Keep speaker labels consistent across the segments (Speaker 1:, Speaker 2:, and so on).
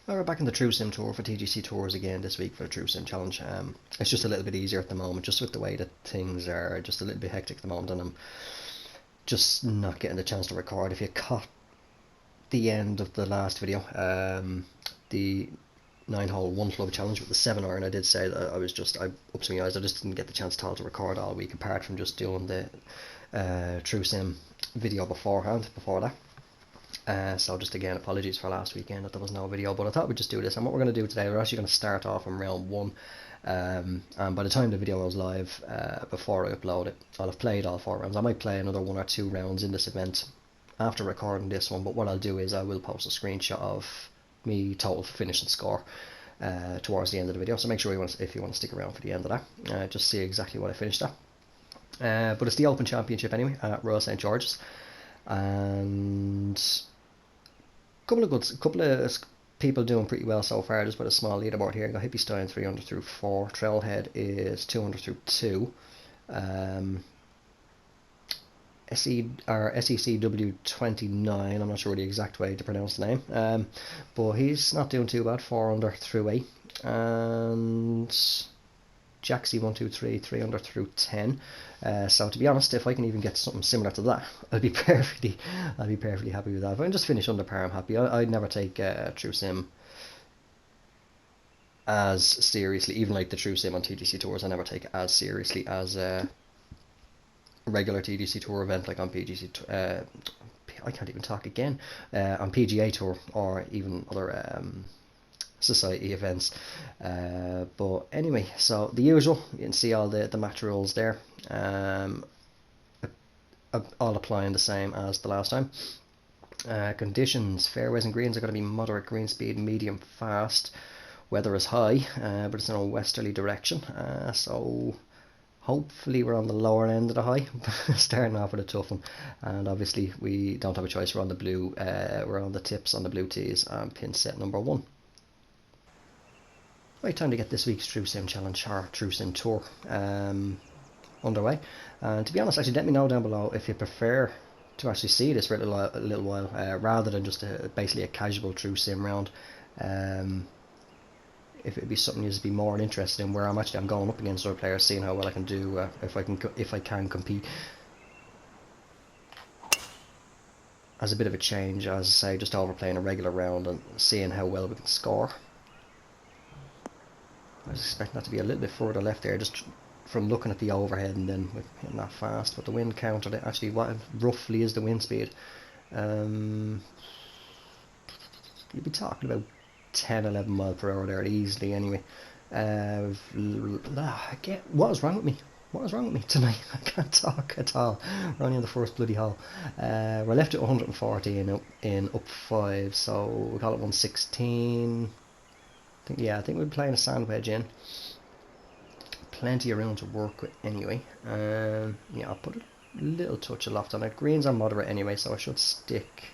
Speaker 1: Well, we're back in the True Sim Tour for TGCTours again this week for the True Sim Challenge. It's just a little bit easier at the moment, just with the way that things are just a little bit hectic at the moment, and I'm just not getting the chance to record. If you caught the end of the last video, the 9-hole 1 club challenge with the 7-iron, I did say that I up to my eyes. I just didn't get the chance to record all week, apart from just doing the True Sim video before that. So just again, apologies for last weekend that there was no video, but I thought we'd just do this. And what we're going to do today, we're actually going to start off in round 1, and by the time the video goes live, before I upload it, I'll have played all 4 rounds. I might play another 1 or 2 rounds in this event after recording this one, but what I'll do is I will post a screenshot of me total finish and score towards the end of the video, so make sure if you want to stick around for the end of that, just see exactly what I finished at. But it's the Open Championship anyway at Royal St George's, and couple of people doing pretty well so far. Just with a small leaderboard here. I got Hippie Stein 300 through 4. Trailhead is 200 through 2. SECW29, I'm not sure the exact way to pronounce the name, but he's not doing too bad. 4 under through 8. And Jaxie123 300 through 10. So to be honest, if I can even get something similar to that, I'd be perfectly happy with that. If I can just finish under par, I'm happy. I'd never take True Sim as seriously, even like the True Sim on TGCTours. I never take it as seriously as a regular TGC Tour event, like on PGC. I can't even talk again. On PGA Tour or even other society events, but anyway, so the usual, you can see all the match rules there, all applying the same as the last time. Conditions: fairways and greens are going to be moderate green speed, medium fast. Weather is high, but it's in a westerly direction, so hopefully we're on the lower end of the high. Starting off with a tough one, and obviously we don't have a choice. We're on the blue, we're on the tips on the blue tees, and pin set number 1. Right, time to get this week's True Sim Challenge, or True Sim Tour, underway. And to be honest, actually, let me know down below if you prefer to actually see this for a little while, rather than just basically a casual True Sim round. If it'd be something you'd be more interested in, where I'm going up against other players, seeing how well I can do, if I can compete. As a bit of a change, as I say, just overplaying a regular round and seeing how well we can score. I was expecting that to be a little bit further left there, just from looking at the overhead and then with hitting that fast, but the wind countered it. Actually, what roughly is the wind speed? You'd be talking about 10-11 miles per hour there easily anyway. Again, what is wrong with me? What is wrong with me tonight? I can't talk at all. We're only on the first bloody hole. We're left at 140 in up 5, so we call it 116. I think we're playing a sand wedge in. Plenty of room to work with anyway. Yeah, I'll put a little touch of loft on it. Greens are moderate anyway, so I should stick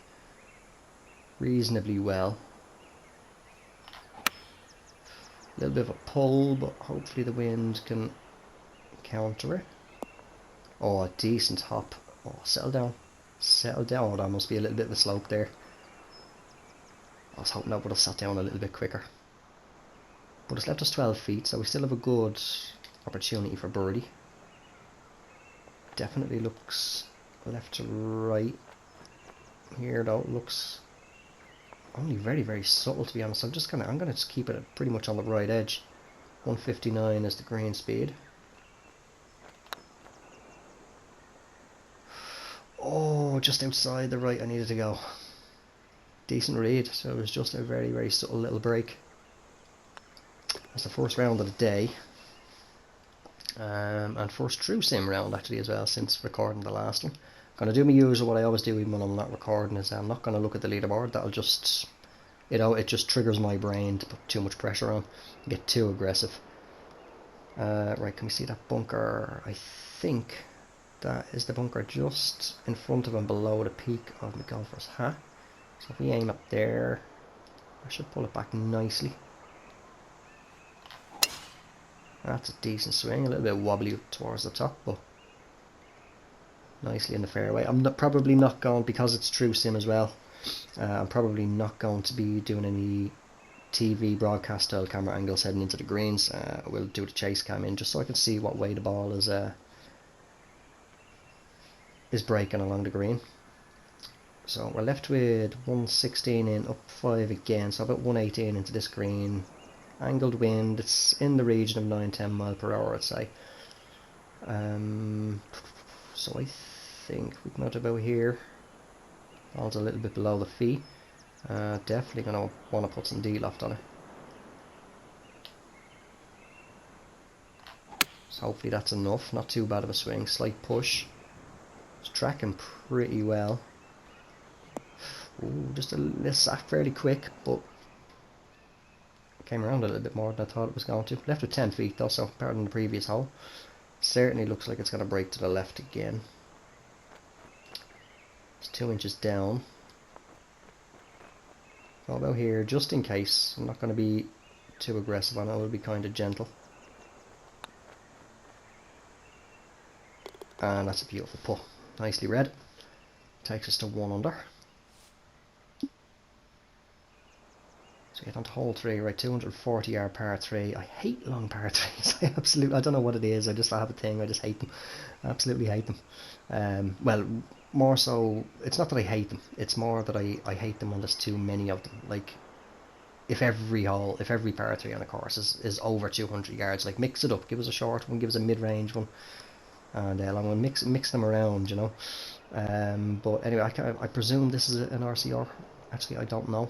Speaker 1: reasonably well. A little bit of a pull, but hopefully the wind can counter it. Oh, a decent hop. Oh, settle down. Settle down. Oh, that must be a little bit of a slope there. I was hoping that would have sat down a little bit quicker. But it's left us 12 feet, so we still have a good opportunity for birdie. Definitely looks left to right here though. It looks only very, very subtle, to be honest. I'm gonna just keep it pretty much on the right edge. 159 is the green speed. Oh, just outside the right I needed to go. Decent read, so it was just a very, very subtle little break. That's the first round of the day, and first True Sim round actually as well since recording the last one. I'm going to do my usual, what I always do even when I'm not recording, is I'm not going to look at the leaderboard. That'll just, it just triggers my brain to put too much pressure on, get too aggressive. Right, can we see that bunker? I think that is the bunker just in front of and below the peak of my golfer's hat. So if we aim up there, I should pull it back nicely. That's a decent swing, a little bit wobbly towards the top, but nicely in the fairway. I'm probably not going, because it's True Sim as well, I'm probably not going to be doing any TV broadcast style camera angles heading into the greens. We'll do the chase cam in just so I can see what way the ball is breaking along the green. So we're left with 116 in, up 5 again, so about 118 into this green. Angled wind, it's in the region of 9-10 mile per hour, I'd say. So I think we come out about here. Ball's a little bit below the feet. Definitely going to want to put some D-loft on it. So hopefully that's enough. Not too bad of a swing. Slight push. It's tracking pretty well. Ooh, just this fairly quick, but came around a little bit more than I thought it was going to. Left with 10 feet though, so better than the previous hole. Certainly looks like it's going to break to the left again. It's 2 inches down. So about here, just in case. I'm not going to be too aggressive on it. I will be kind of gentle. And that's a beautiful putt. Nicely read. Takes us to 1 under. So we get on to hole 3, right, 240 yard par 3. I hate long par 3s. I don't know what it is. I have a thing. I just hate them. I absolutely hate them. Well, more so, it's not that I hate them. It's more that I hate them when there's too many of them. Like, if every par 3 on a course is over 200 yards, like, mix it up. Give us a short one, give us a mid-range one, and long one. Mix them around, you know. But anyway, I presume this is an RCR. Actually, I don't know.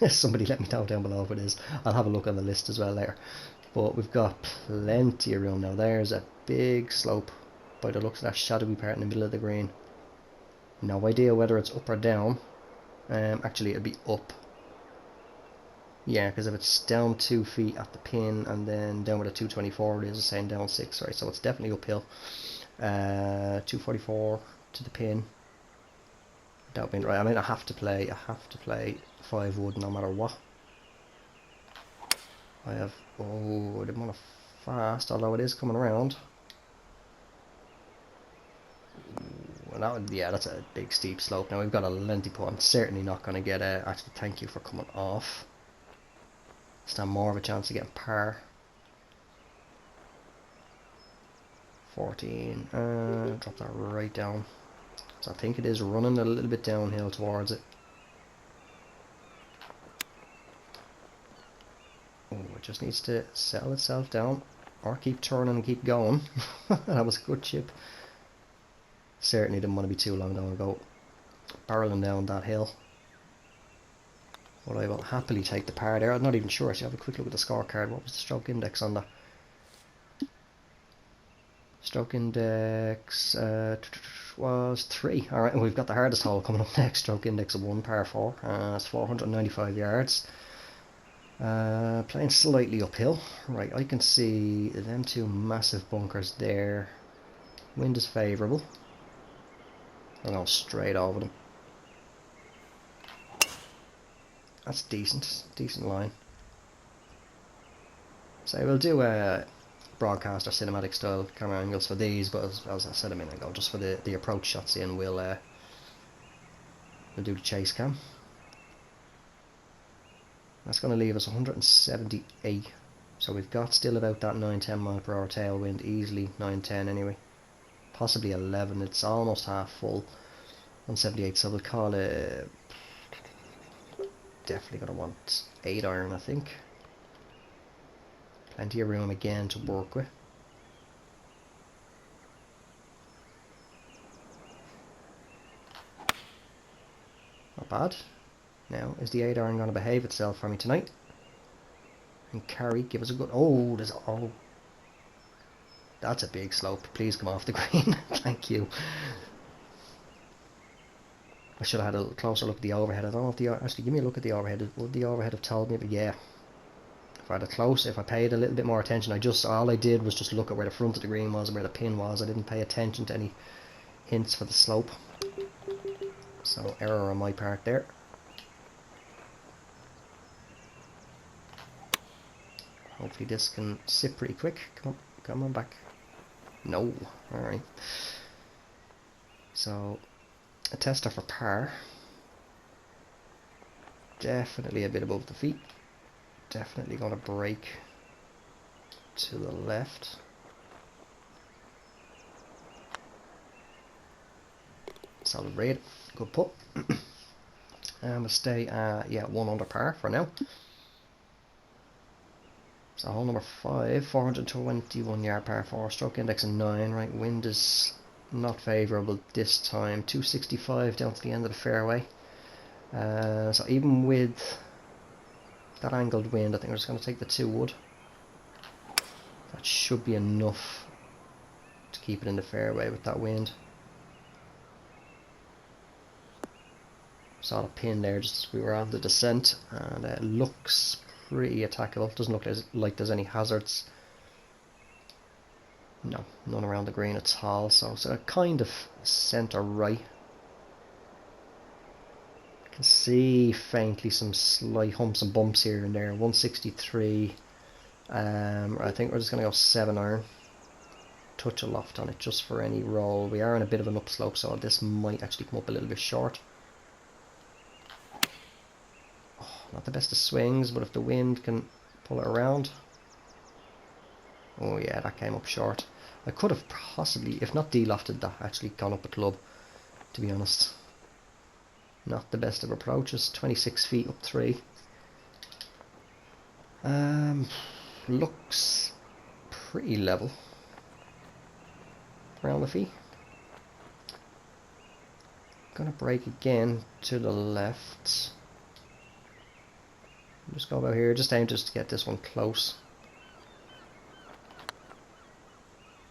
Speaker 1: Somebody let me know down below if it is. I'll have a look on the list as well later. But we've got plenty of room now. There's a big slope by the looks of that shadowy part in the middle of the green. No idea whether it's up or down. Actually, it'll be up. Yeah, because if it's down 2 feet at the pin and then down with a 224, it is saying down 6, right? So it's definitely uphill. 244 to the pin. That would be right. I mean, I have to play 5 wood no matter what. I didn't want to fast, although it is coming around. Well, that's a big steep slope. Now we've got a lengthy putt. I'm certainly not going to get actually, thank you for coming off. Stand more of a chance of getting par. 14. Drop that right down. So I think it is running a little bit downhill towards it. Oh, it just needs to settle itself down, or keep turning and keep going. That was a good chip. Certainly didn't want to be too long down and go barreling down that hill. But I will happily take the par there. I'm not even sure. Actually, have a quick look at the scorecard. What was the stroke index on that? Stroke index was 3. Alright, and we've got the hardest hole coming up next. Stroke index of 1, par 4. It's 495 yards. Playing slightly uphill. Right, I can see them 2 massive bunkers there. Wind is favourable. I'm going straight over them. That's decent line. So we'll do a broadcast or cinematic style camera angles for these, but as I said a minute ago, just for the approach shots in, we'll do the chase cam. That's going to leave us 178. So we've got still about that 9-10 mile per hour tailwind, easily 9-10 anyway. Possibly 11, it's almost half full. 178, so we'll call it definitely going to want 8 iron, I think. Plenty of room again to work with. Not bad. Now, is the 8 iron going to behave itself for me tonight? And carry, give us a good... Oh, that's a big slope. Please come off the green. Thank you. I should have had a closer look at the overhead. I don't know if the... Actually, give me a look at the overhead. Would the overhead have told me? But yeah. If I had if I paid a little bit more attention, all I did was just look at where the front of the green was and where the pin was. I didn't pay attention to any hints for the slope. So, error on my part there. Hopefully this can sit pretty quick. Come on back. No. Alright. So, a tester for par. definitely a bit above the feet. Definitely going to break to the left. Solid raid, good putt. And we'll stay yeah, 1 under par for now. So hole number 5, 421 yard par 4, stroke index of 9. Right, wind is not favourable this time. 265 down to the end of the fairway. So even with that angled wind, I think we're just going to take the 2 wood. That should be enough to keep it in the fairway with that wind. Saw a pin there just as we were on the descent, and it looks pretty attackable. Doesn't look like there's any hazards. No, none around the green at all. So kind of centre right. I can see faintly some slight humps and bumps here and there. 163. I think we're just going to go 7 iron. Touch a loft on it just for any roll. We are in a bit of an upslope, so this might actually come up a little bit short. Not the best of swings, but if the wind can pull it around. Oh yeah, that came up short. I could have possibly, if not de-lofted, that actually gone up a club, to be honest. Not the best of approaches. 26 feet up 3. Looks pretty level around the fee. Gonna break again to the left. Just go about here, just aim just to get this one close.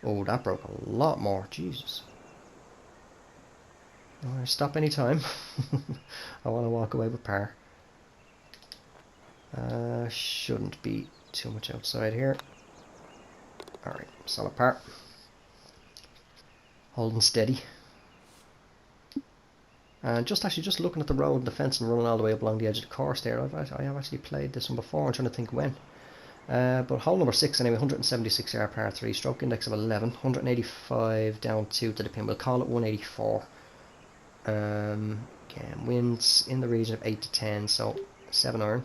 Speaker 1: Oh, that broke a lot more, Jesus. Alright, stop any time. I want to walk away with par. Shouldn't be too much outside here. Alright, solid par. Holding steady. And just looking at the road and the fence and running all the way up along the edge of the course there, I have actually played this one before. I'm trying to think when. But hole number 6 anyway, 176 yard par 3, stroke index of 11, 185 down 2 to the pin. We'll call it 184. Again, winds in the region of 8 to 10, so 7 iron.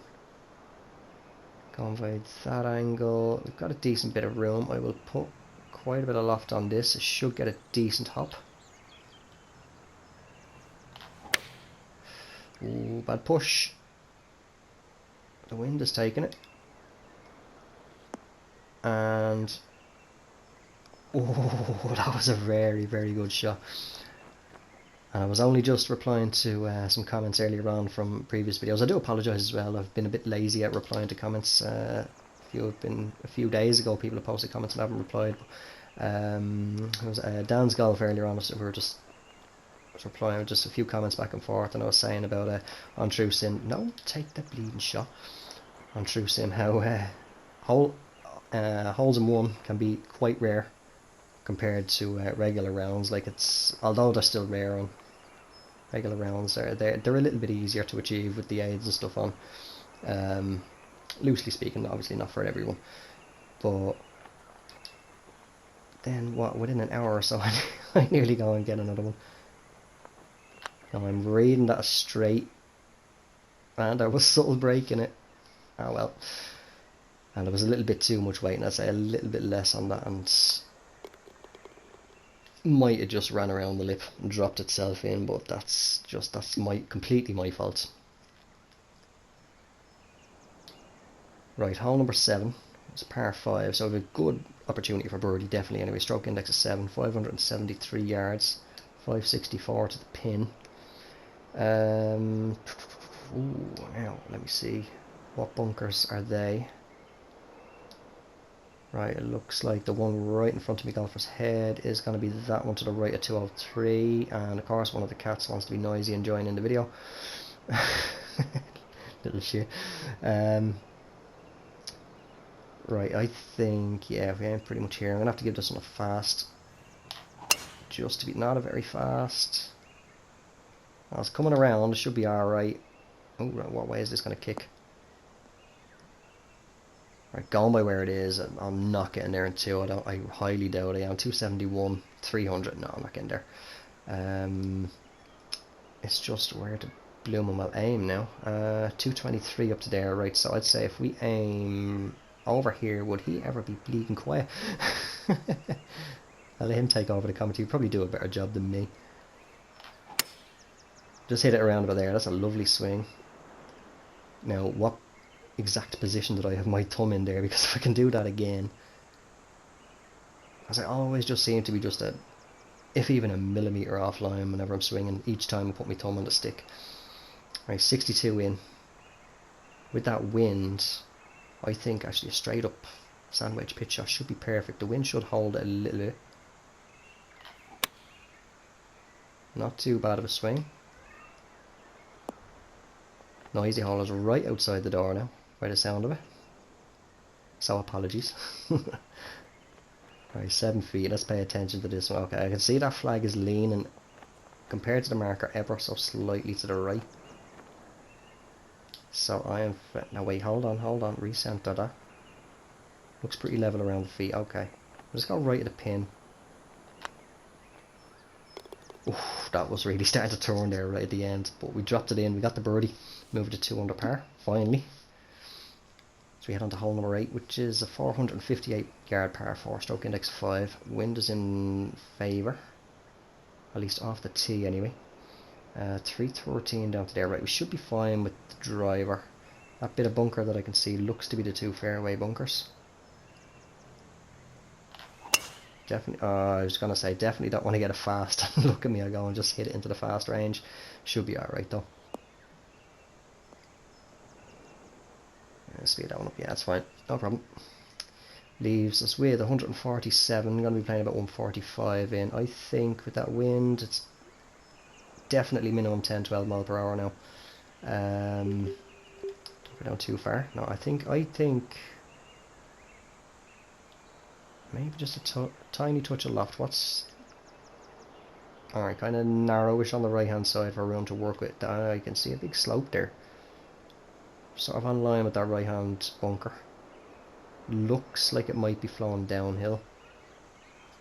Speaker 1: Going by that angle, we've got a decent bit of room. I will put quite a bit of loft on this. It should get a decent hop. Ooh, bad push. The wind is taking it. And oh, that was a very, very good shot. And I was only just replying to some comments earlier on from previous videos. I do apologise as well. I've been a bit lazy at replying to comments. A few days ago, people have posted comments and I haven't replied. It was Dan's golf earlier on. We were just replying with just a few comments back and forth, and I was saying about on True Sim, no, take the bleeding shot. On True Sim, how holes in one can be quite rare compared to regular rounds. Like, it's, although they're still rare on regular rounds, they're a little bit easier to achieve with the aids and stuff on. Loosely speaking, obviously not for everyone, but then what? Within an hour or so, I nearly go and get another one. Now I'm reading that straight, and there was subtle break in it. Oh well. And there was a little bit too much weight, and I'd say a little bit less on that, and might have just ran around the lip and dropped itself in, but that's completely my fault. Right, hole number 7. It's par 5, so we have a good opportunity for birdie, definitely. Anyway, stroke index of 7, 573 yards, 564 to the pin. Ooh, now let me see, what bunkers are they? Right, it looks like the one right in front of me golfer's head is going to be that one to the right at 203, and of course one of the cats wants to be noisy and join in the video. Little shit. Right, I think, yeah, we aim pretty much here. I'm going to have to give this one a fast, just to be not a very fast. I was coming around, it should be alright. Oh, what way is this going to kick? Right, going by where it is, I'm not getting there in 2. I highly doubt it. I'm 271, 300. No, I'm not getting there. It's just where to blooming well aim now. 223 up to there, right? So I'd say if we aim over here, would he ever be bleeding quiet? I'll let him take over the commentary. He'll probably do a better job than me. Just hit it around about there. That's a lovely swing. Now, what exact position did I have my thumb in there? Because if I can do that again, as I always just seem to be just if even a millimetre offline whenever I'm swinging, each time I put my thumb on the stick. Right, 62 in. With that wind, I think actually a straight up sand wedge pitch shot should be perfect. The wind should hold a little bit. Not too bad of a swing. Noisy hole is right outside the door now, by the sound of it. So apologies. Right, 7 feet. Let's pay attention to this one. Okay, I can see that flag is leaning compared to the marker ever so slightly to the right. So I am... Now wait, hold on. Recenter that. Looks pretty level around the feet. Okay. Let's go right at the pin. Oof, that was really starting to turn there right at the end. But we dropped it in. We got the birdie. Moved it to 2 under par. Finally. So we head on to hole number 8, which is a 458 yard par 4, stroke index 5. Wind is in favour. At least off the tee anyway. 313 down to there. Right, we should be fine with the driver. That bit of bunker that I can see looks to be the 2 fairway bunkers. Definitely, I was going to say, definitely don't want to get a fast. Look at me, I go and just hit it into the fast range. Should be alright though. Speed that one up, yeah, that's fine, no problem. Leaves us with 147. I'm going to be playing about 145 in. I think with that wind, it's definitely minimum 10-12 mile per hour now. Don't go down too far. No, I think maybe just a tiny touch of loft. What's alright? Kind of narrowish on the right hand side for room to work with. I can see a big slope there. Sort of on line with that right hand bunker. Looks like it might be flowing downhill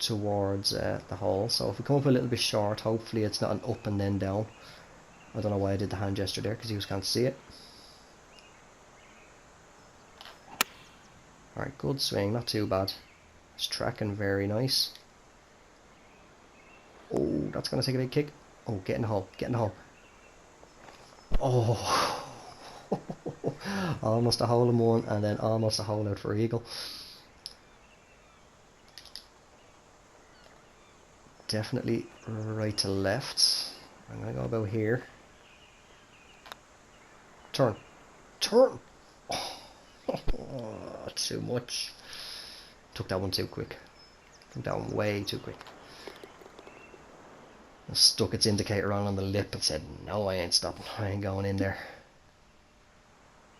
Speaker 1: towards the hole. So if we come up a little bit short, hopefully it's not an up and then down. I don't know why I did the hand gesture there because you can't see it. Alright, good swing, not too bad. It's tracking very nice. Oh, that's going to take a big kick. Oh, get in the hole, get in the hole. Oh. Almost a hole in one and then almost a hole out for eagle. Definitely right to left. I'm going to go about here. Turn. Turn! Oh, too much. Took that one too quick. Took that one way too quick. It stuck its indicator on the lip and said, no, I ain't stopping. I ain't going in there.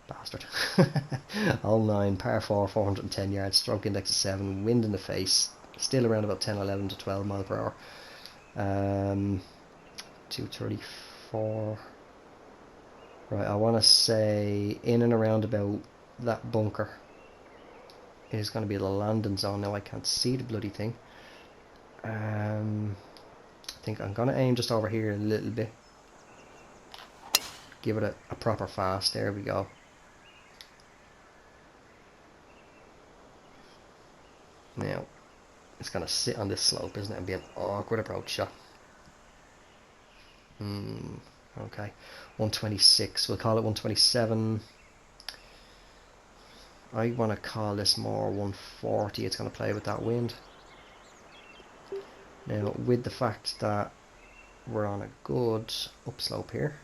Speaker 1: Bastard. Hole 9, par 4, 410 yards, stroke index of 7, wind in the face, still around about 10, 11 to 12 mile per hour. 234. Right, I want to say in and around about that bunker is going to be the landing zone. Now I can't see the bloody thing. I think I'm going to aim just over here a little bit. Give it a proper fast. There we go. Now, it's going to sit on this slope, isn't it, and be an awkward approach shot. Okay, 126, we'll call it 127. I want to call this more 140, it's going to play with that wind. Now, with the fact that we're on a good upslope here,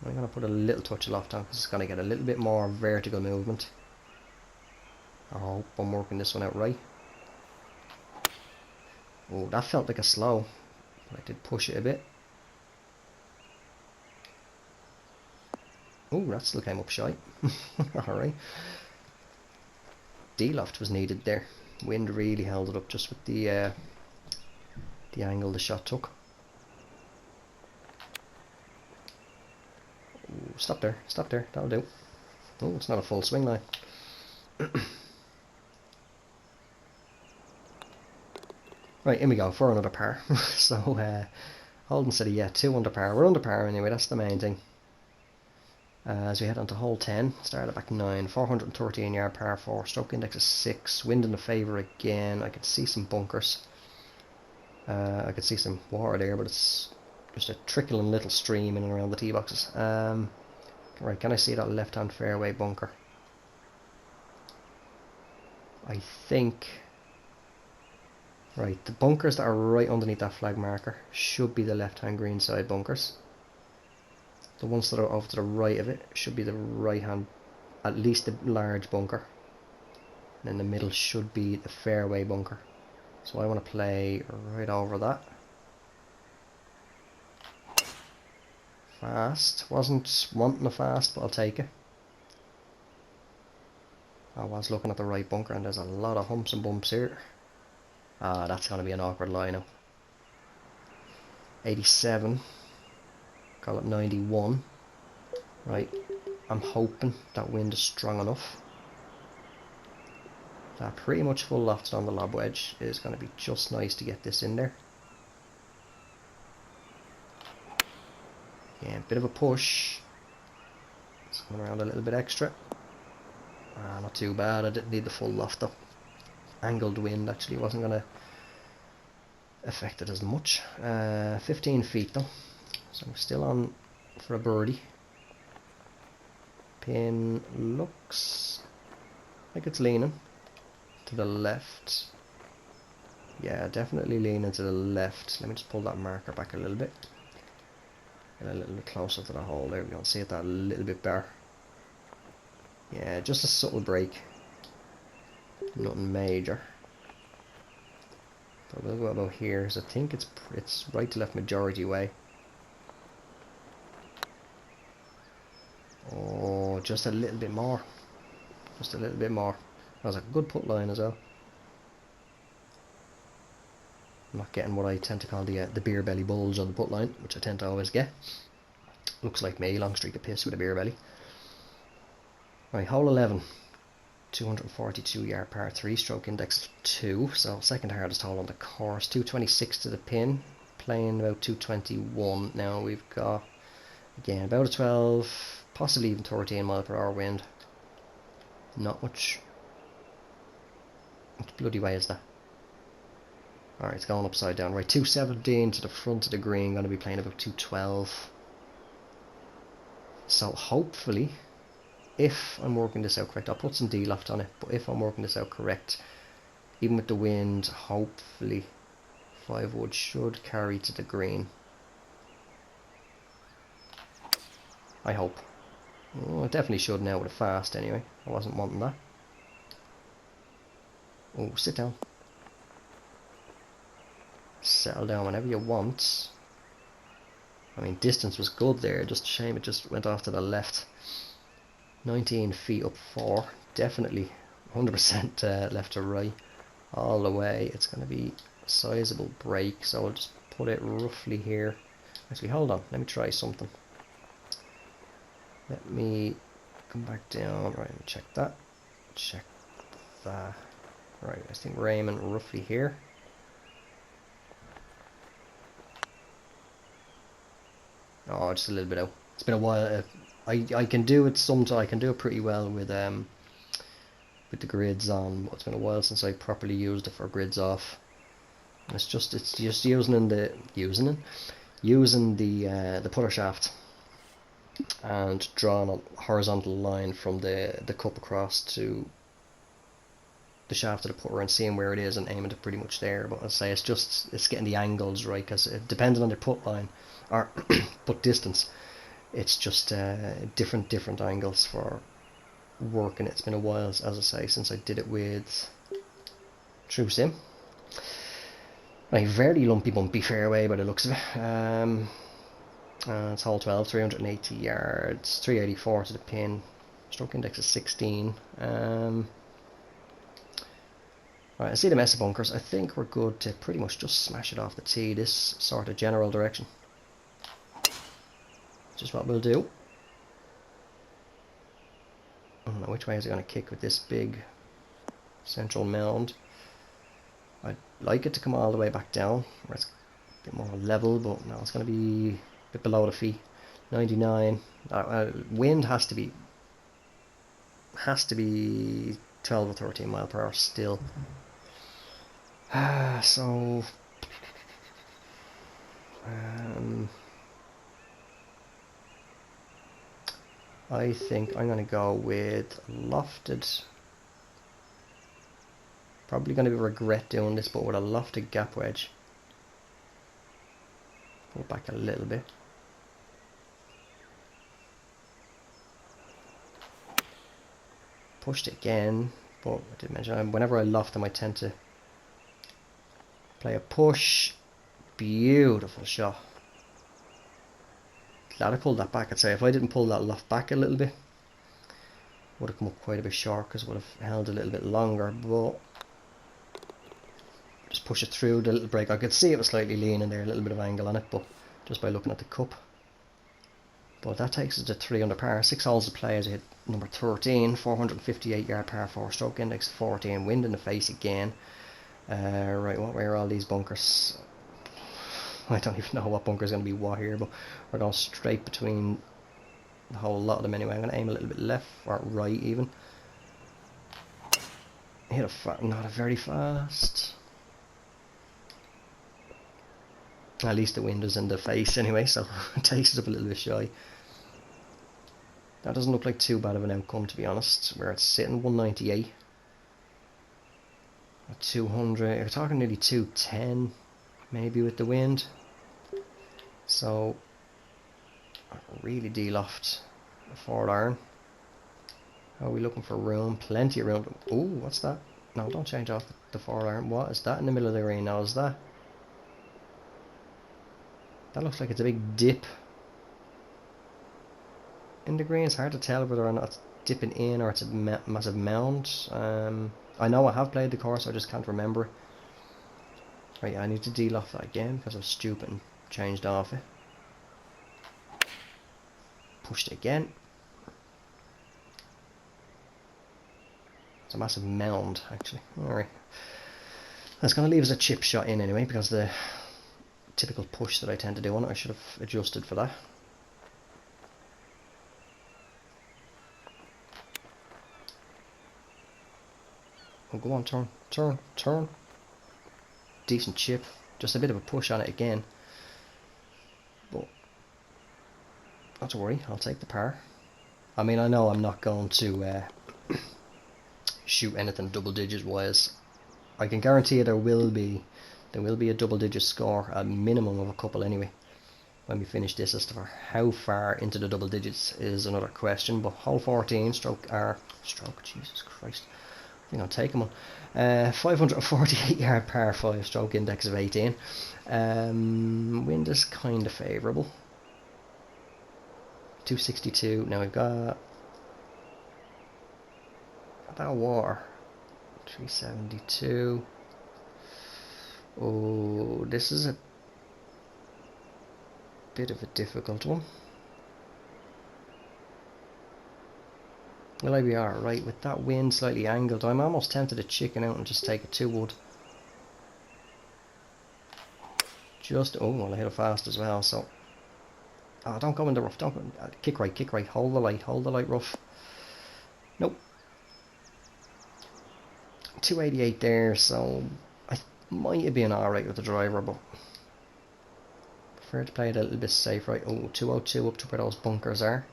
Speaker 1: I'm going to put a little touch of loft on because it's going to get a little bit more vertical movement. I hope I'm working this one out right. Oh, that felt like a slow, but I did push it a bit. Oh, that still came up shy. Alright. D-loft was needed there. Wind really held it up just with the angle the shot took. Ooh, stop there, that'll do. Oh, it's not a full swing line. Right, in we go for another par. So, Holden said, yeah, 2 under par. We're under par anyway, that's the main thing. As we head on to hole 10, start at back 9, 413 yard par 4, stroke index is 6, wind in the favour again. I can see some bunkers. I could see some water there, but it's just a trickling little stream in and around the tee boxes. Right, can I see that left hand fairway bunker? I think... Right, the bunkers that are right underneath that flag marker should be the left hand green side bunkers. The ones that are off to the right of it should be the right hand, at least the large bunker. And in the middle should be the fairway bunker. So I want to play right over that. Fast. Wasn't wanting a fast, but I'll take it. I was looking at the right bunker and there's a lot of humps and bumps here. Ah, that's going to be an awkward lineup. 87. Call it 91. Right. I'm hoping that wind is strong enough. That pretty much full lofted on the lob wedge is going to be just nice to get this in there. Yeah, bit of a push. It's coming around a little bit extra. Not too bad. I didn't need the full loft though. Angled wind actually wasn't going to affect it as much. 15 feet though. So we're still on for a birdie. Pin looks like it's leaning to the left. Yeah, definitely leaning to the left. Let me just pull that marker back a little bit. Get a little bit closer to the hole. There we go. See it that a little bit better. Yeah, just a subtle break. Nothing major. But we'll go about here. So I think it's right to left majority way. Oh, just a little bit more. Just a little bit more. That was a good put line as well. I'm not getting what I tend to call the beer belly bulge on the put line, which I tend to always get. Looks like me, long streak of piss with a beer belly. Right, hole 11. 242 yard par 3, stroke index of 2, so second hardest hole on the course. 226 to the pin, playing about 221. Now we've got, again, about a 12, possibly even 13 mile per hour wind. Not much. What bloody way is that? Alright, it's going upside down. Right, 217 to the front of the green, going to be playing about 212. So hopefully, if I'm working this out correct, I'll put some D-loft on it, but if I'm working this out correct, even with the wind, hopefully 5 wood should carry to the green. I hope. Oh, it definitely should now with a fast anyway. I wasn't wanting that. Oh, sit down. Settle down whenever you want. I mean, distance was good there, just a shame it just went off to the left. 19 feet up 4, definitely 100% left to right all the way. It's going to be a sizable break, so I'll just put it roughly here. Actually, hold on, let me try something. Let me come back down. Right, let me check that. Check that. Right, I think we're aiming roughly here. Oh, just a little bit out. It's been a while. I can do it sometimes. I can do it pretty well with the grids on. But it's been a while since I properly used it for grids off. And it's just using the putter shaft and drawing a horizontal line from the cup across to the shaft of the putter and seeing where it is and aiming it pretty much there. But as I say, it's getting the angles right, because depending on the put line or put distance, it's just different angles for working. It's been a while, as I say, since I did it with True Sim. A very lumpy bumpy fairway by the looks of it. It's hole 12, 380 yards, 384 to the pin, stroke index is 16. Right, I see the mess of bunkers. I think we're good to pretty much just smash it off the tee, this sort of general direction. Just what we'll do. I don't know which way is it going to kick with this big central mound. I'd like it to come all the way back down, where it's a bit more level, but no, it's going to be a bit below the feet. 99. Wind has to be 12 or 13 mile per hour still. So I think I'm going to go with lofted. Probably going to regret doing this, but with a lofted gap wedge. Pull back a little bit. Pushed it again, but I did mention whenever I loft them I tend to play a push. Beautiful shot. Glad I pulled that back. I'd say if I didn't pull that loft back a little bit, would have come up quite a bit short because it would have held a little bit longer, but just push it through the little break. I could see it was slightly leaning there, a little bit of angle on it, but just by looking at the cup. But that takes us to 3 under par. 6 holes to play as I hit number 13, 458 yard par 4, stroke index 14, wind in the face again. Right, what way are all these bunkers? I don't even know what bunker is going to be what here, but we're going straight between the whole lot of them anyway. I'm going to aim a little bit left or right even. Hit not a very fast. At least the wind is in the face anyway, so it takes us up a little bit shy. That doesn't look like too bad of an outcome, to be honest. Where it's sitting 198. 200, you're talking nearly 210 maybe with the wind. So really de-loft the forward iron. How are we looking for room? Plenty of room. Oh, what's that? No, don't change off the forward iron. What is that in the middle of the green now? Is that? That looks like it's a big dip in the green. It's hard to tell whether or not it's dipping in or it's a massive mound. I know I have played the course, I just can't remember. Right, I need to de-loft that again because I was stupid and changed off it. Pushed it again. It's a massive mound actually. Alright. That's going to leave us a chip shot in anyway because the typical push that I tend to do on it, I should have adjusted for that. Oh, go on, turn. Decent chip. Just a bit of a push on it again. But not to worry, I'll take the par. I mean, I know I'm not going to shoot anything double digit wise. I can guarantee you there will be a double digit score, a minimum of a couple anyway, when we finish this. As to how far into the double digits is another question, but hole 14, stroke, Jesus Christ, I think I'll take them on. 548 yard par 5, stroke index of 18. Wind is kind of favourable. 262. Now we've got that water. 372. Oh, this is a bit of a difficult one. Will I be alright with that wind slightly angled? I'm almost tempted to chicken out and just take a 2-wood. Oh, well, I hit it fast as well, so... Oh, don't go in the rough, don't go... Kick right, hold the light rough. Nope. 288 there, so... I might have been alright with the driver, but... prefer to play it a little bit safe, right? Oh, 202 up to where those bunkers are.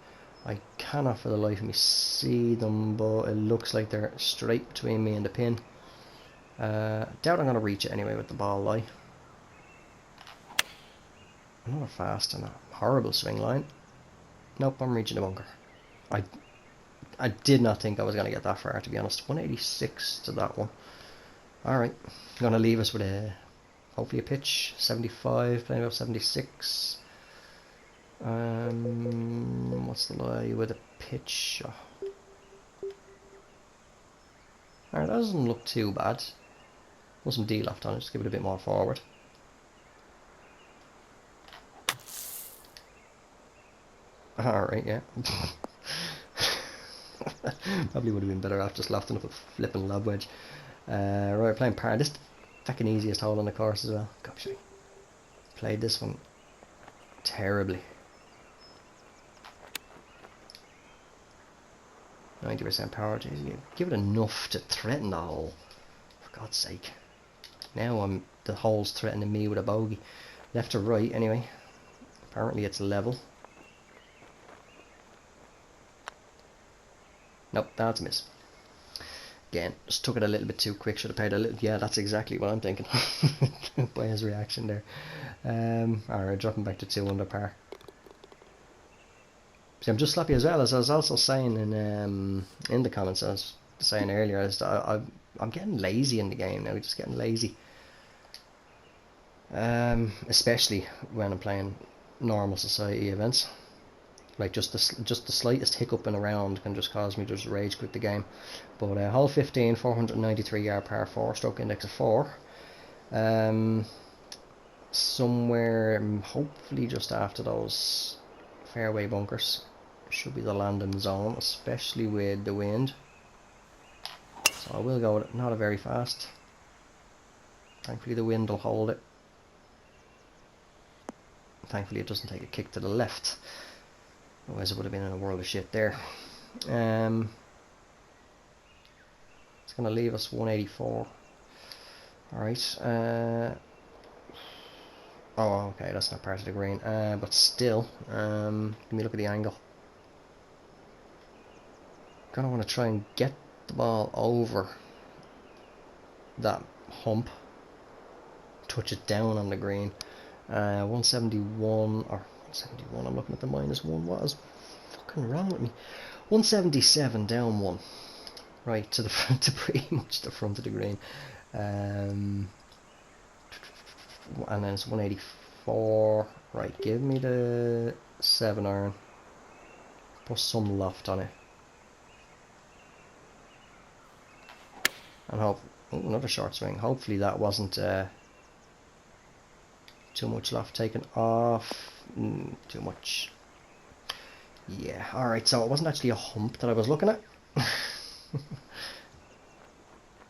Speaker 1: I cannot for the life of me see them, but it looks like they're straight between me and the pin. Doubt I'm going to reach it anyway with the ball lie. Another fast and a horrible swing line. Nope, I'm reaching the bunker. I did not think I was going to get that far, to be honest. 186 to that one. Alright, going to leave us with hopefully a pitch. 75, playing about 76. What's the lie with a pitch? Alright, that doesn't look too bad. Wasn't de-loft on it, just give it a bit more forward. Alright, yeah. Probably would have been better off just lofting up a flipping lob wedge. Right, we're playing par. This is the fucking easiest hole on the course as well. Gosh, I played this one terribly. 90% power. Give it enough to threaten the hole, for God's sake. Now the hole's threatening me with a bogey. Left to right anyway. Apparently it's level. Nope, that's a miss. Again, just took it a little bit too quick. Should have paid a little. Yeah, that's exactly what I'm thinking by his reaction there. Alright, dropping back to 2 under par. See, I'm just sloppy as well, as I was also saying in the comments. I was saying earlier, I'm getting lazy in the game now. Just getting lazy. Especially when I'm playing normal society events. Like just the slightest hiccup in a round can just cause me to just rage quit the game. But hole 15, 493 yard par 4, stroke index of 4. Somewhere hopefully just after those fairway bunkers should be the landing zone, especially with the wind. So I will go with it, not a very fast. Thankfully the wind will hold it. Thankfully it doesn't take a kick to the left. Otherwise it would have been in a world of shit there. It's going to leave us 184. Alright. Oh, okay, that's not part of the green. But still, let me look at the angle. Gonna want to try and get the ball over that hump. Touch it down on the green. 171 or 171. I'm looking at the -1. What is fucking wrong with me? 177 down 1. Right to the front, to pretty much the front of the green. And then it's 184. Right, give me the 7 iron. Put some loft on it. And hope. Oh, another short swing. Hopefully that wasn't too much loft taken off. Too much. Yeah. All right. So it wasn't actually a hump that I was looking at.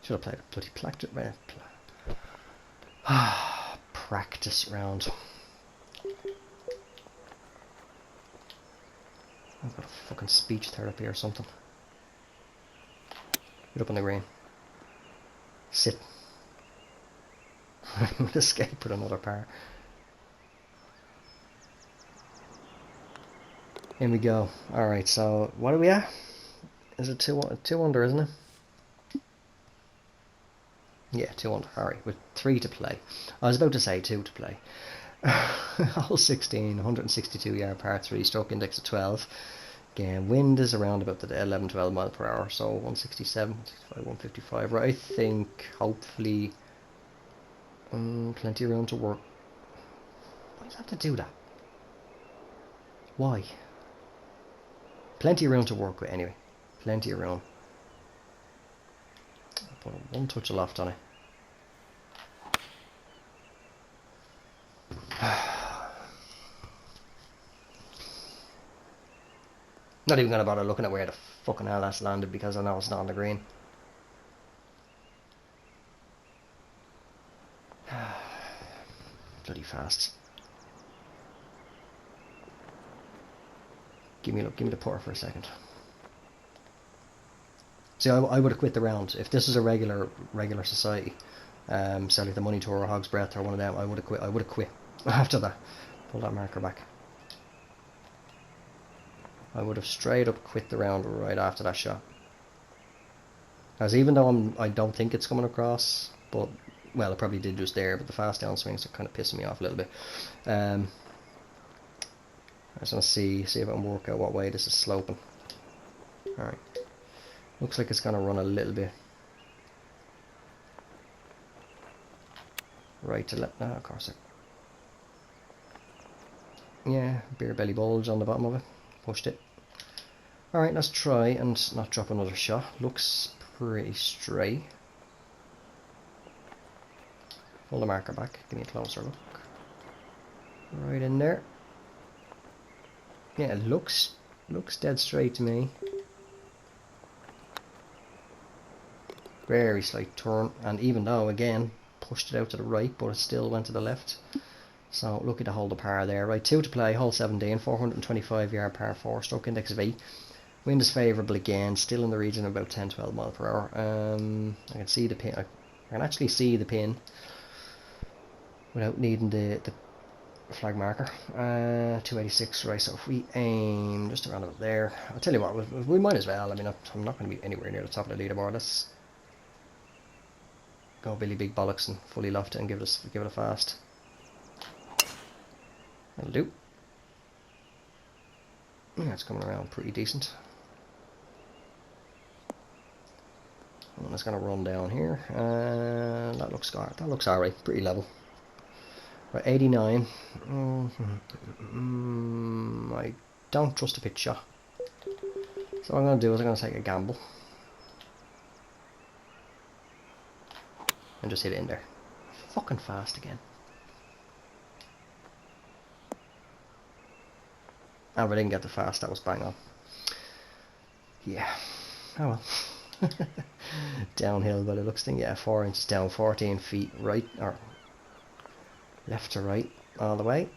Speaker 1: Should have played a bloody practice round. I've got a fucking speech therapy or something. Get up on the green. Sit. I'm going to escape with another par. In we go. Alright, so what are we at? Is it 2 under, isn't it? Yeah, 2 under. Alright, with 3 to play. I was about to say 2 to play. Hole 16, 162 yard par 3, stroke index of 12. Again, wind is around about the 11-12 mile per hour, so 167, 165, 155. Right, I think hopefully plenty of room to work. Why does it have to do that? Why? Plenty of room to work with anyway. Plenty of room. I'll put 1 touch of loft on it. Not even going to bother looking at where the fucking hell that's landed because I know it's not on the green. Bloody fast. Give me the putter for a second. See, I would have quit the round if this is a regular society. So like the Money Tour or Hog's Breath or one of them, I would have quit. I would have quit after that. Pull that marker back. I would have straight up quit the round right after that shot. As even though I don't think it's coming across, but well, it probably did just there. But the fast down swings are kind of pissing me off a little bit. I just want to see if I can work out what way this is sloping. All right, looks like it's gonna run a little bit right to left. No, of course. Yeah, beer belly bulge on the bottom of it. Pushed it. Alright, let's try and not drop another shot. Looks pretty straight. Pull the marker back. Give me a closer look. Right in there. Yeah, it looks dead straight to me. Very slight turn, and even though again pushed it out to the right, but it still went to the left. So lucky to hold the par there. Right, 2 to play, hole 17, 425 yard par 4, stroke index of 8. Wind is favourable again, still in the region of about 10-12 mile per hour. I can see the pin. I can actually see the pin without needing the flag marker. 286, right, so if we aim just around about there, I'll tell you what, we might as well. I mean, I'm not going to be anywhere near the top of the leaderboard. Let's go Billy Big Bollocks and fully loft it and give it a fast. That'll do. Yeah, it's coming around pretty decent. And it's going to run down here. That looks alright, pretty level. Right, 89. I don't trust a pitch shot. So what I'm going to do is I'm going to take a gamble. And just hit it in there. Fucking fast again. Oh, we didn't get the fast, that was bang on. Yeah, oh well. Downhill by the looks thing, yeah, 4 inches down, 14 feet right, or left to right, all the way.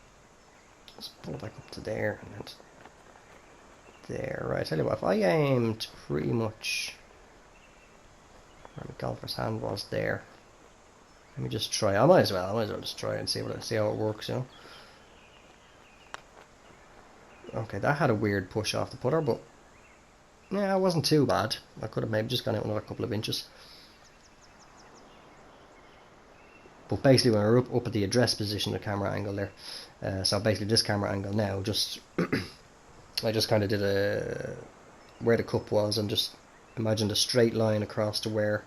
Speaker 1: Let's pull it back up to there, and then there. Right, I tell you what, if I aimed pretty much where the golfer's hand was there. Let me just try, I might as well just try and see how it works, you know. Okay, that had a weird push off the putter, but yeah, it wasn't too bad. I could have maybe just gone out another couple of inches. But basically when we're up at the address position, the camera angle there, so basically this camera angle now, just I just kind of did where the cup was and just imagined a straight line across to where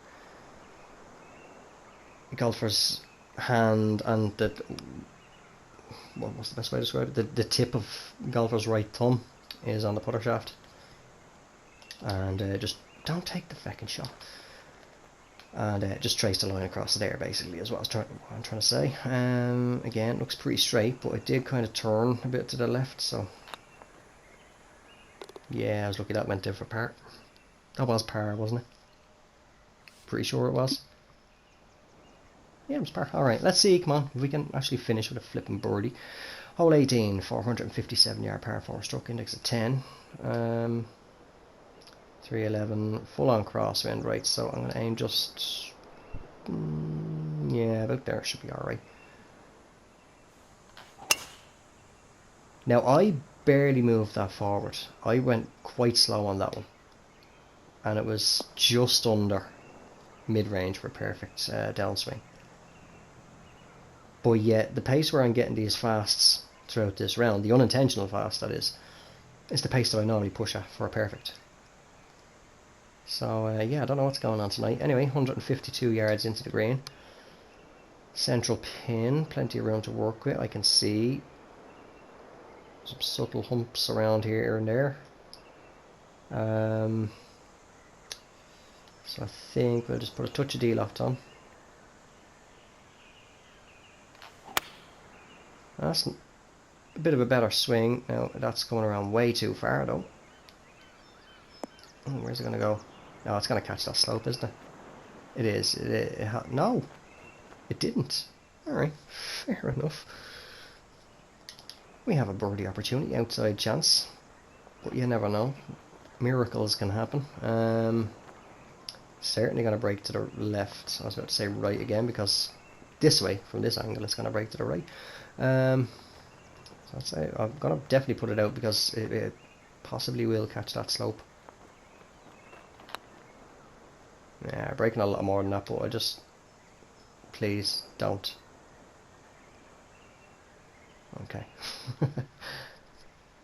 Speaker 1: the golfer's hand and what's the best way to describe it? The tip of golfer's right thumb is on the putter shaft. And just don't take the fucking shot. And just trace the line across there, basically, is what I'm trying to say. Again, it looks pretty straight, but it did kind of turn a bit to the left, so yeah, I was lucky that went in for par. That was par, wasn't it? Pretty sure it was. Yeah, it was par. Alright, let's see, come on, if we can actually finish with a flipping birdie. Hole 18, 457 yard par 4, stroke index of 10. 311, full on crosswind, right, so I'm going to aim just, yeah, about there, should be alright. Now, I barely moved that forward. I went quite slow on that one. And it was just under mid-range for a perfect downswing. But yet, the pace where I'm getting these fasts throughout this round, the unintentional fast that is the pace that I normally push at for a perfect. So, yeah, I don't know what's going on tonight. Anyway, 152 yards into the green. Central pin, plenty of room to work with. I can see some subtle humps around here and there. So I think we'll just put a touch of D-loft on. That's a bit of a better swing. Now, that's coming around way too far, though. Oh, where's it going to go? No, it's going to catch that slope, isn't it? It is. No, it didn't. Alright, fair enough. We have a birdie opportunity, outside chance. But you never know. Miracles can happen. Certainly going to break to the left. I was about to say right again, because this way, from this angle, it's going to break to the right. So I'd say I'm going to definitely put it out, because it possibly will catch that slope. Yeah, breaking a lot more than that, but I just, please don't. Okay. It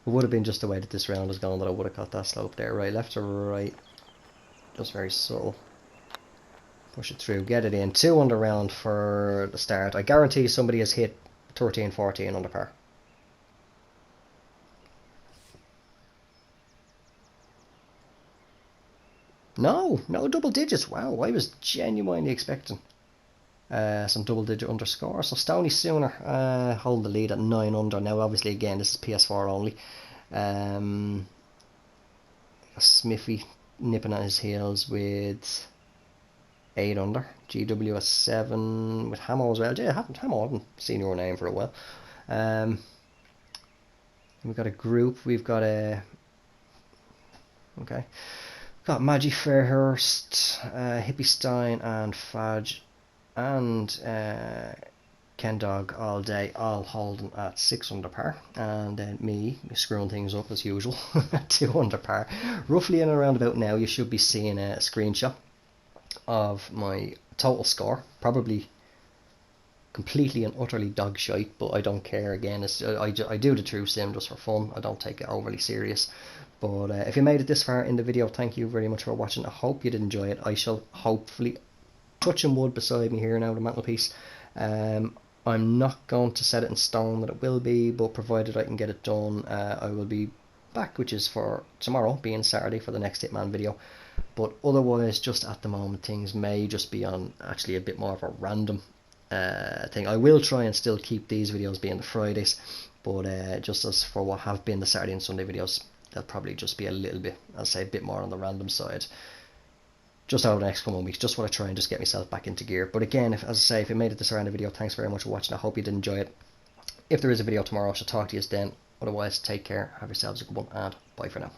Speaker 1: would have been just the way that this round was going that I would have caught that slope there. Right, left to right, just very subtle. Push it through, get it in. 2 under round for the start. I guarantee somebody has hit 13, 14 under par. No double digits. Wow, I was genuinely expecting some double digit underscore. So Stoney Sooner hold the lead at 9 under. Now obviously again this is PS4 only. Smithy nipping at his heels with 8 under. GW at 7 with Hamo as well. Yeah, Hamo, I haven't seen your name for a while. We've got a group. We've got a Okay. Got Maggie Fairhurst, Hippie Stein, and Fudge, and Ken Dog all day, all holding at 6 under par, and then me screwing things up as usual at 2 under par. Roughly in and around about now, you should be seeing a screenshot of my total score, probably completely and utterly dog shite, but I don't care. Again, I do the true sim just for fun. I don't take it overly serious. But if you made it this far in the video, thank you very much for watching. I hope you did enjoy it. I shall hopefully, touching wood beside me here now, the mantelpiece. I'm not going to set it in stone that it will be, but provided I can get it done, I will be back, which is for tomorrow, being Saturday, for the next Hitman video. But otherwise, just at the moment, things may just be on actually a bit more of a random thing. I will try and still keep these videos being the Fridays, but just as for what have been the Saturday and Sunday videos, they'll probably just be a little bit, I'll say, a bit more on the random side. Just over the next couple of weeks, just want to try and just get myself back into gear. But again, as I say, if you made it this far in the video, thanks very much for watching. I hope you did enjoy it. If there is a video tomorrow, I shall talk to you then. Otherwise, take care, have yourselves a good one, and bye for now.